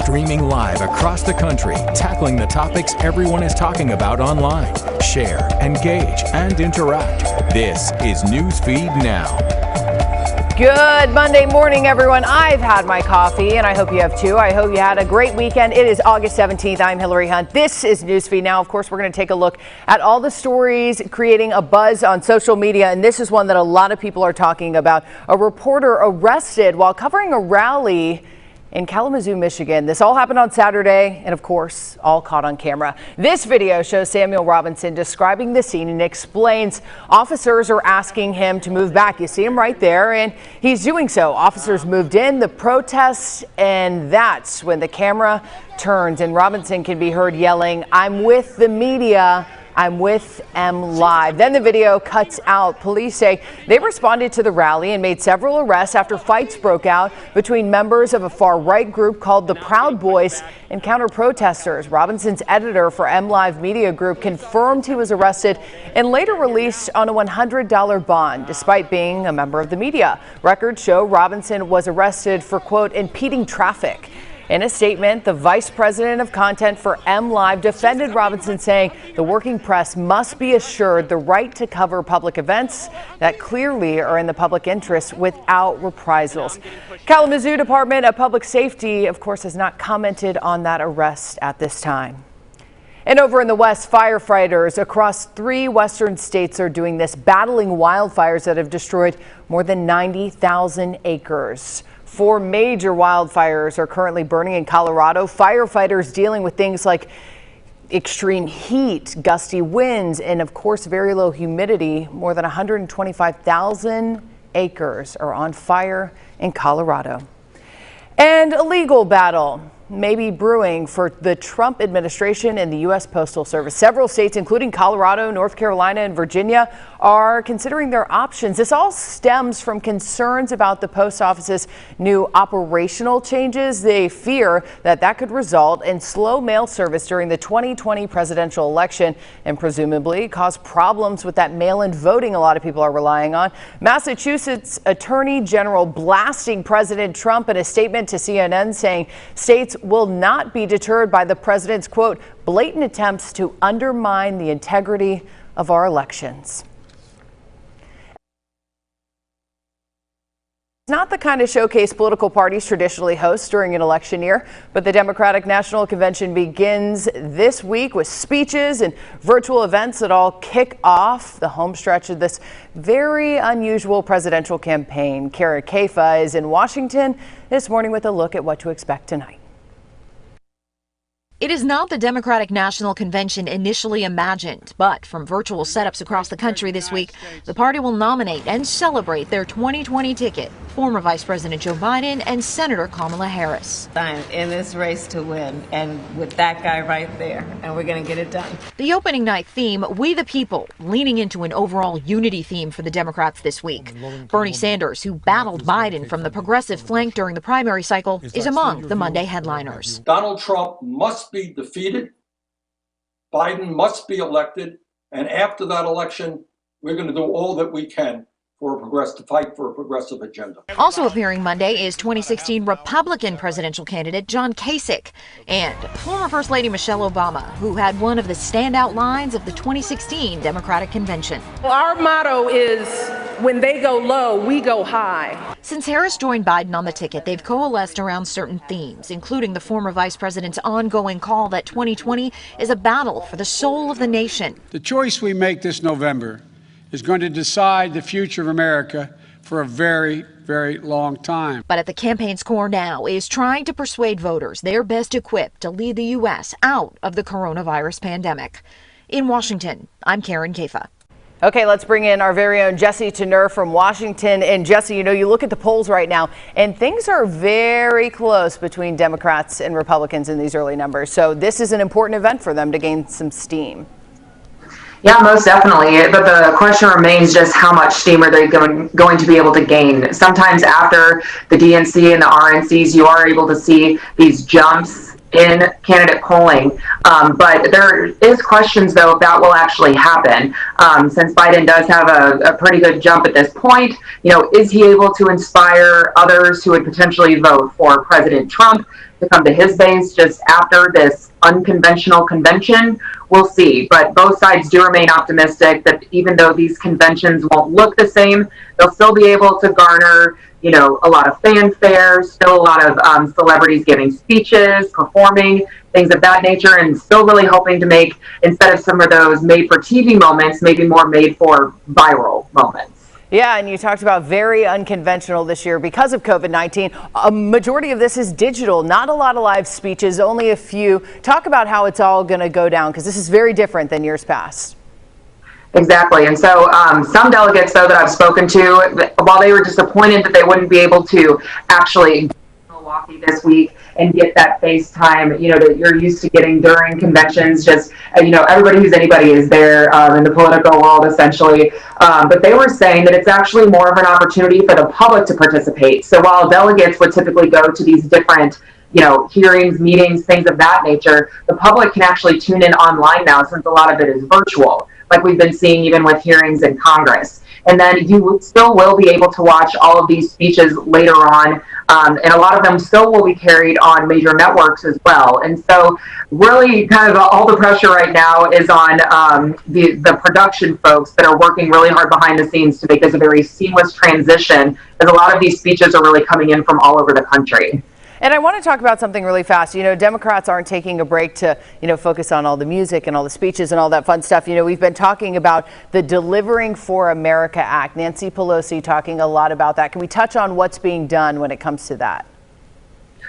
streaming live across the country, tackling the topics everyone is talking about online. Share, engage, and interact. This is Newsfeed Now. Good Monday morning, everyone. I've had my coffee, and I hope you have too. I hope you had a great weekend. It is August 17th. I'm Hillary Hunt. This is Newsfeed Now. Of course, we're going to take a look at all the stories creating a buzz on social media, and this is one that a lot of people are talking about. A reporter arrested while covering a rally in Kalamazoo, Michigan. This all happened on Saturday, and of course, all caught on camera. This video shows Samuel Robinson describing the scene and explains officers are asking him to move back. You see him right there, and he's doing so. Officers moved in, the protests, and that's when the camera turns and Robinson can be heard yelling, "I'm with the media. I'm with M Live." Then the video cuts out. Police say they responded to the rally and made several arrests after fights broke out between members of a far-right group called the Proud Boys and counter-protesters. Robinson's editor for M Live Media Group confirmed he was arrested and later released on a $100 bond, despite being a member of the media. Records show Robinson was arrested for, quote, impeding traffic. In a statement, the vice president of content for M Live defended Robinson, saying the working press must be assured the right to cover public events that clearly are in the public interest without reprisals. Kalamazoo Department of Public Safety, of course, has not commented on that arrest at this time. And over in the West, firefighters across 3 western states are doing this, battling wildfires that have destroyed more than 90,000 acres. 4 major wildfires are currently burning in Colorado. Firefighters dealing with things like extreme heat, gusty winds, and of course, very low humidity. More than 125,000 acres are on fire in Colorado. And a legal battle may be brewing for the Trump administration and the U.S. Postal Service. Several states, including Colorado, North Carolina, and Virginia, are considering their options. This all stems from concerns about the post office's new operational changes. They fear that that could result in slow mail service during the 2020 presidential election and presumably cause problems with that mail-in voting a lot of people are relying on. Massachusetts Attorney General blasting President Trump in a statement to CNN, saying states will not be deterred by the president's, quote, blatant attempts to undermine the integrity of our elections. It's not the kind of showcase political parties traditionally host during an election year, but the Democratic National Convention begins this week with speeches and virtual events that all kick off the home stretch of this very unusual presidential campaign. Karen Kafa is in Washington this morning with a look at what to expect tonight. It is not the Democratic National Convention initially imagined, but from virtual setups across the country this week, the party will nominate and celebrate their 2020 ticket, former Vice President Joe Biden and Senator Kamala Harris. I'm in this race to win, and with that guy right there, and we're going to get it done. The opening night theme, We the People, leaning into an overall unity theme for the Democrats this week. Bernie Sanders, who battled Biden from the progressive flank during the primary cycle, is among the Monday headliners. Donald Trump must be defeated. Biden must be elected. And after that election, we're going to do all that we can to fight for a progressive agenda. Also appearing Monday is 2016 Republican presidential candidate John Kasich and former First Lady Michelle Obama, who had one of the standout lines of the 2016 Democratic Convention. Our motto is, when they go low, we go high. Since Harris joined Biden on the ticket, they've coalesced around certain themes, including the former vice president's ongoing call that 2020 is a battle for the soul of the nation. The choice we make this November is going to decide the future of America for a very, very long time. But at the campaign's core now is trying to persuade voters they're best equipped to lead the U.S. out of the coronavirus pandemic. In Washington, I'm Karen Kafa. Okay, let's bring in our very own Jesse Tenner from Washington. And Jesse, you know, you look at the polls right now, and things are very close between Democrats and Republicans in these early numbers. So this is an important event for them to gain some steam. Yeah, most definitely. But the question remains just how much steam are they going to be able to gain? Sometimes after the DNC and the RNCs, you are able to see these jumps in candidate polling. But there is questions, though, if that will actually happen. Since Biden does have a pretty good jump at this point, you know, is he able to inspire others who would potentially vote for President Trump? to come to his base just after this unconventional convention. We'll see. But both sides do remain optimistic that even though these conventions won't look the same, they'll still be able to garner, a lot of fanfare, still a lot of celebrities giving speeches, performing, things of that nature, and still really hoping to make, instead of some of those made for TV moments, maybe more made for viral moments. Yeah, and you talked about very unconventional this year because of COVID-19. A majority of this is digital, not a lot of live speeches, only a few. Talk about how it's all going to go down, because this is very different than years past. Exactly. And so some delegates, though, that I've spoken to, while they were disappointed that they wouldn't be able to actually Milwaukee this week and get that FaceTime, that you're used to getting during conventions. Just, everybody who's anybody is there in the political world, essentially. But they were saying that it's actually more of an opportunity for the public to participate. So while delegates would typically go to these different hearings, meetings, things of that nature, the public can actually tune in online now, since a lot of it is virtual, like we've been seeing even with hearings in Congress. And then you still will be able to watch all of these speeches later on. And a lot of them still will be carried on major networks as well. And so really kind of all the pressure right now is on the production folks that are working really hard behind the scenes to make this a very seamless transition, as a lot of these speeches are really coming in from all over the country. And I want to talk about something really fast. Democrats aren't taking a break to, focus on all the music and all the speeches and all that fun stuff. We've been talking about the Delivering for America Act. Nancy Pelosi talking a lot about that. Can we touch on what's being done when it comes to that?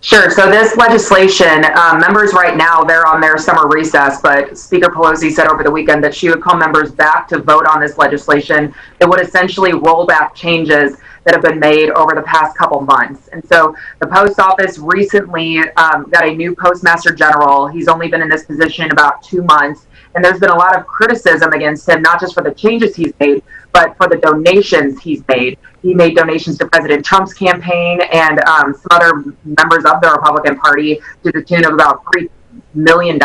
Sure. So this legislation, members right now, they're on their summer recess, but Speaker Pelosi said over the weekend that she would call members back to vote on this legislation that would essentially roll back changes that have been made over the past couple months. And so the post office recently got a new postmaster general. He's only been in this position about 2 months. And there's been a lot of criticism against him, not just for the changes he's made, but for the donations he's made. He made donations to President Trump's campaign and some other members of the Republican Party to the tune of about $3 million.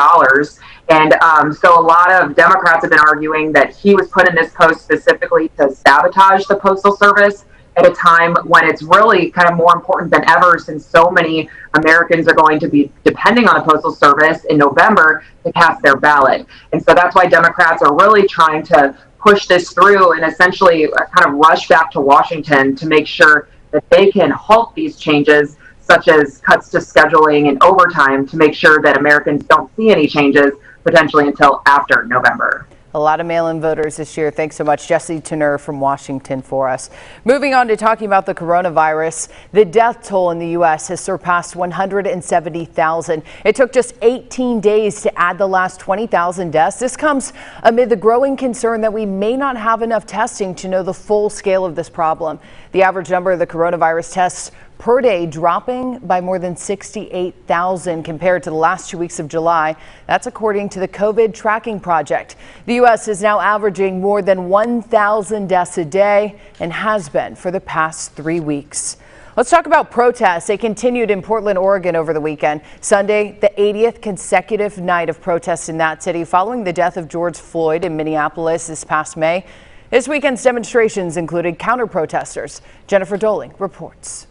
And so a lot of Democrats have been arguing that he was put in this post specifically to sabotage the Postal Service at a time when it's really kind of more important than ever, since so many Americans are going to be depending on the Postal Service in November to cast their ballot. And so that's why Democrats are really trying to push this through and essentially kind of rush back to Washington to make sure that they can halt these changes, such as cuts to scheduling and overtime, to make sure that Americans don't see any changes potentially until after November. A lot of mail-in voters this year. Thanks so much, Jesse Turner from Washington for us. Moving on to talking about the coronavirus, the death toll in the U.S. has surpassed 170,000. It took just 18 days to add the last 20,000 deaths. This comes amid the growing concern that we may not have enough testing to know the full scale of this problem. The average number of the coronavirus tests per day dropping by more than 68,000 compared to the last 2 weeks of July. That's according to the COVID Tracking Project. The U.S. is now averaging more than 1,000 deaths a day and has been for the past 3 weeks. Let's talk about protests. They continued in Portland, Oregon over the weekend. Sunday, the 80th consecutive night of protests in that city following the death of George Floyd in Minneapolis this past May. This weekend's demonstrations included counter-protesters. Jennifer Doling reports.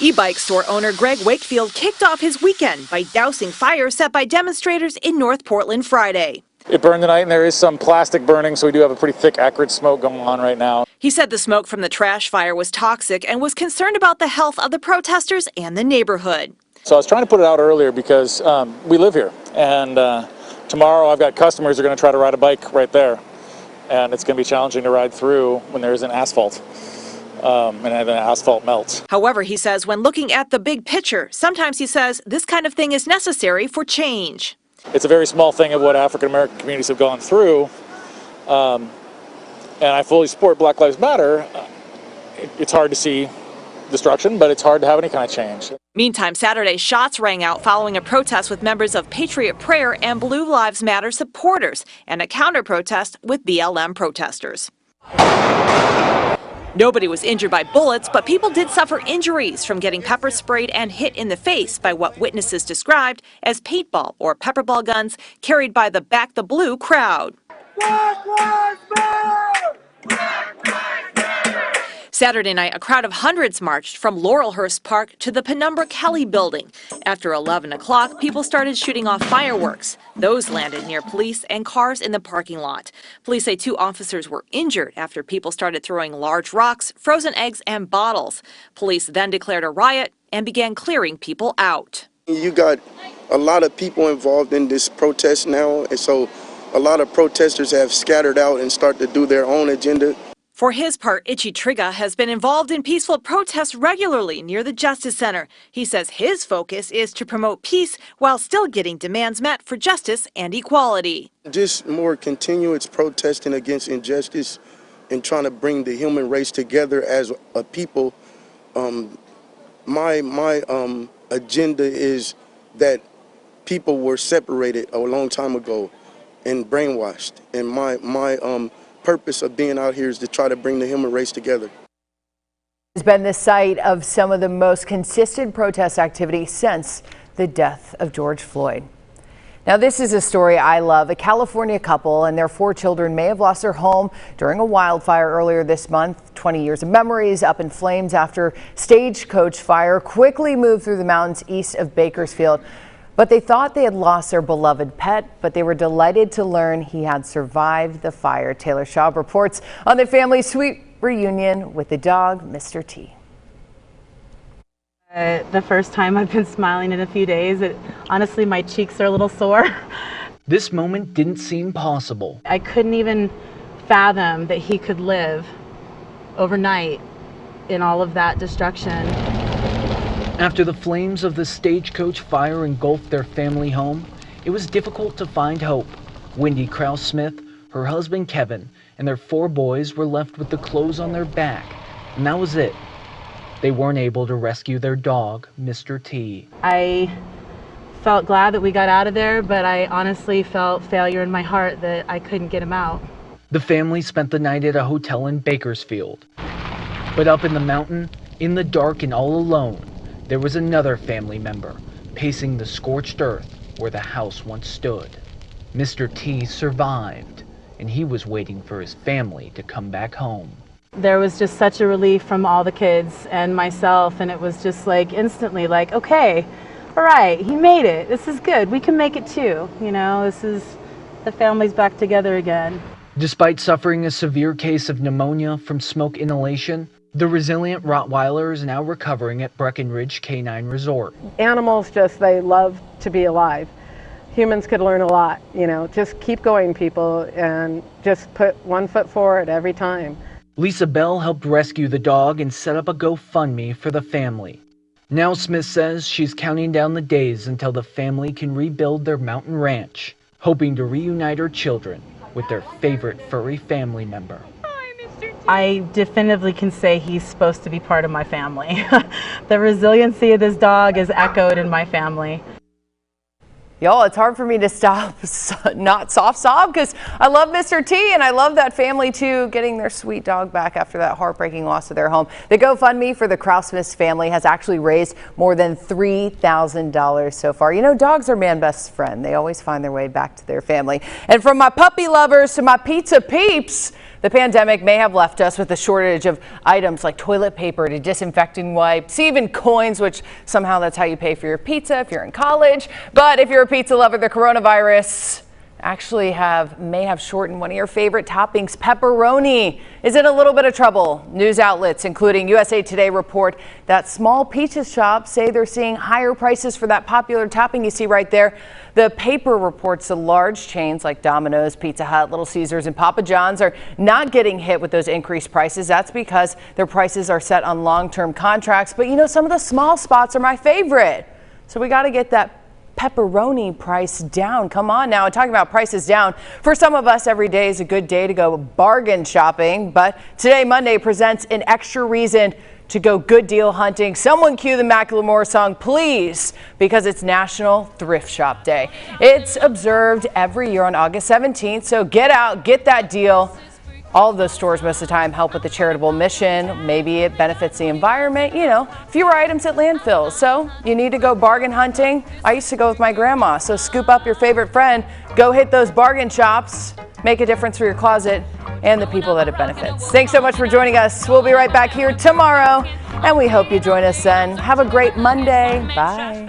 E-bike store owner Greg Wakefield kicked off his weekend by dousing fire set by demonstrators in North Portland Friday. It burned tonight, and there is some plastic burning, so we do have a pretty thick, acrid smoke going on right now. He said the smoke from the trash fire was toxic and was concerned about the health of the protesters and the neighborhood. So I was trying to put it out earlier because we live here, and tomorrow I've got customers who are going to try to ride a bike right there, and it's going to be challenging to ride through when there isn't asphalt. And then asphalt melts. However, he says when looking at the big picture, sometimes he says this kind of thing is necessary for change. It's a very small thing of what African American communities have gone through, and I fully support Black Lives Matter. It's hard to see destruction, but it's hard to have any kind of change. Meantime, Saturday, shots rang out following a protest with members of Patriot Prayer and Blue Lives Matter supporters and a counter-protest with BLM protesters. Nobody was injured by bullets, but people did suffer injuries from getting pepper sprayed and hit in the face by what witnesses described as paintball or pepperball guns carried by the Back the Blue crowd. Black Lives Matter! Black Lives Matter! Saturday night, a crowd of hundreds marched from Laurelhurst Park to the Penumbra Kelly building. After 11 o'clock, people started shooting off fireworks. Those landed near police and cars in the parking lot. Police say 2 officers were injured after people started throwing large rocks, frozen eggs, and bottles. Police then declared a riot and began clearing people out. You got a lot of people involved in this protest now, and so a lot of protesters have scattered out and started to do their own agenda. For his part, Itchy Trigga has been involved in peaceful protests regularly near the Justice Center. He says his focus is to promote peace while still getting demands met for justice and equality. Just more continuous protesting against injustice and trying to bring the human race together as a people. My agenda is that people were separated a long time ago and brainwashed, and my purpose of being out here is to try to bring the human race together. Has been the site of some of the most consistent protest activity since the death of George Floyd. Now, this is a story I love. A California couple and their 4 children may have lost their home during a wildfire earlier this month. 20 years of memories up in flames after stagecoach fire quickly moved through the mountains east of Bakersfield. But they thought they had lost their beloved pet, but they were delighted to learn he had survived the fire. Taylor Shaw reports on the family's sweet reunion with the dog, Mr. T. The first time I've been smiling in a few days. Honestly, my cheeks are a little sore. This moment didn't seem possible. I couldn't even fathom that he could live overnight in all of that destruction. After the flames of the stagecoach fire engulfed their family home, it was difficult to find hope. Wendy Krause-Smith, her husband Kevin, and their 4 boys were left with the clothes on their back, and that was it. They weren't able to rescue their dog, Mr. T. I felt glad that we got out of there, but I honestly felt failure in my heart that I couldn't get him out. The family spent the night at a hotel in Bakersfield. But up in the mountain, in the dark and all alone, there was another family member pacing the scorched earth where the house once stood. Mr. T survived, and he was waiting for his family to come back home. There was just such a relief from all the kids and myself, and it was just like instantly like, okay, all right, he made it. This is good. We can make it too. You know, this is the family's back together again. Despite suffering a severe case of pneumonia from smoke inhalation, the resilient Rottweiler is now recovering at Breckenridge Canine Resort. Animals they love to be alive. Humans could learn a lot, just keep going, people, and just put 1 foot forward every time. Lisa Bell helped rescue the dog and set up a GoFundMe for the family. Now Smith says she's counting down the days until the family can rebuild their mountain ranch, hoping to reunite her children with their favorite furry family member. I definitively can say he's supposed to be part of my family. The resiliency of this dog is echoed in my family. Y'all, it's hard for me to stop not soft sob because I love Mr. T and I love that family too, getting their sweet dog back after that heartbreaking loss of their home. The GoFundMe for the Krause-Smith family has actually raised more than $3,000 so far. You know, dogs are man's best friend. They always find their way back to their family. And from my puppy lovers to my pizza peeps, the pandemic may have left us with a shortage of items like toilet paper to disinfecting wipes, even coins, which somehow that's how you pay for your pizza if you're in college. But if you're a pizza lover, the coronavirus actually may have shortened one of your favorite toppings, pepperoni. Is in a little bit of trouble. News outlets, including USA Today, report that small pizza shops say they're seeing higher prices for that popular topping you see right there. The paper reports the large chains like Domino's, Pizza Hut, Little Caesars, and Papa John's are not getting hit with those increased prices. That's because their prices are set on long-term contracts. But you know, some of the small spots are my favorite. So we got to get that pepperoni price down. Come on now. And talking about prices down, for some of us, every day is a good day to go bargain shopping. But today, Monday, presents an extra reason to go good deal hunting. Someone cue the Macklemore song, please, because it's National Thrift Shop Day. It's observed every year on August 17th. So get out, get that deal. All of those stores most of the time help with the charitable mission. Maybe it benefits the environment, you know, fewer items at landfills. So you need to go bargain hunting. I used to go with my grandma. So scoop up your favorite friend, go hit those bargain shops, make a difference for your closet and the people that it benefits. Thanks so much for joining us. We'll be right back here tomorrow, and we hope you join us then. Have a great Monday. Bye.